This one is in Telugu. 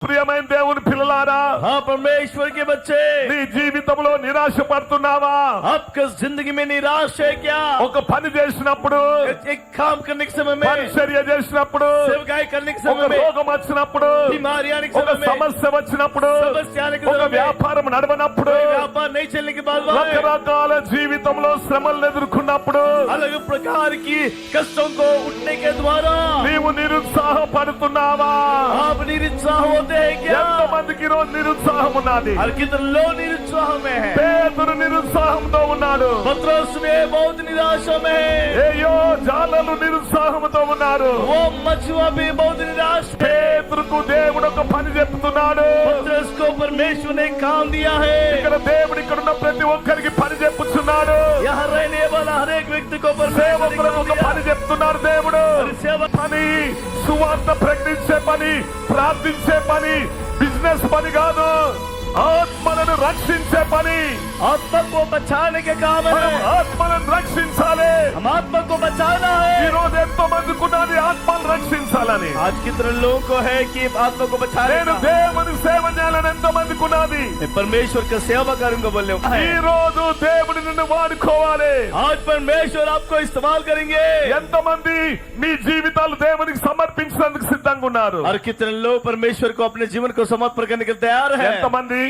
ప్రియమైన దేవుని పిల్లలారా, हाँ परमेश्वर के बच्चे, నీ జీవితంలో నిరాశ పడుతున్నావా? आपका जिंदगी में निराश है क्या? ఒక పని చేసినప్పుడు, एक काम करने के समय में, పరిచర్య చేసినప్పుడు, सेवकाई करने के ఒక समय में, రోగం వచ్చినప్పుడు, बीमारी आने के ఒక समय में, సమస్య వచ్చినప్పుడు, समस्या आने के ఒక समय में, వ్యాపారం నడవనప్పుడు, कोई व्यापार नहीं चलने के बाद में, రకరకాల జీవితంలో శ్రమలను ఎదుర్కొన్నప్పుడు अलग प्रकार की कष्टों को उठने के द्वारा నీవు నిరుత్సాహపడుతున్నావా? आप निरुत्साह होते हैं क्या? ఎంతమందికి ఈరోజు నిరుత్సాహం ఉన్నది? हर कितने लोग निरुत्साह में है। పేతురు నిరుత్సాహంతో ఉన్నాడు. पत्रोस में बहुत निराशा में है। ఏయో జాలలు నిరుత్సాహంతో ఉన్నారు. वो मछुआ भी बहुत निराश है। పేతురుకు దేవుడు ఒక పని చెప్తున్నాడు. पत्रोस को परमेश्वर ने काम दिया है। ఇక్కడ దేవుడు ఇక్కడ ఉన్న ప్రతి ఒక్కరికి పని చెప్పుచున్నాడు. यहाँ रहने वाला हर एक व्यक्ति को సేవకులకు ఒక పని చెప్తున్నాడు దేవుడు. పని సువార్త ప్రకటించే పని, ప్రార్థించే పని, బిజినెస్ పని కాదు, ఆత్మలను రక్షించే పని. आत्मा को बचाने के काम మనం है। ఆత్మలను రక్షించాలి. हम आत्मा को बचाना ఈ है। రోజు ఎంతో మందికి ఉన్నది ఆత్మను రక్షించాలని. आज कितने लोगों को है कि आत्मा को बचाने నేను का। దేవుని సేవ చేయాలని ఎంతో మందికి ఉన్నది. मैं परमेश्वर का सेवा करूंगा बोले ఈ రోజు దేవుడు నిన్ను వాడుకోవాలి. आज परमेश्वर आपको इस्तेमाल करेंगे। ఎంతమంది మీ జీవితాలు దేవునికి సమర్పించడానికి సిద్ధంగా ఉన్నారు? और कितने लोग परमेश्वर को अपने जीवन को समर्पण करने के लिए तैयार है। ఎంతమంది?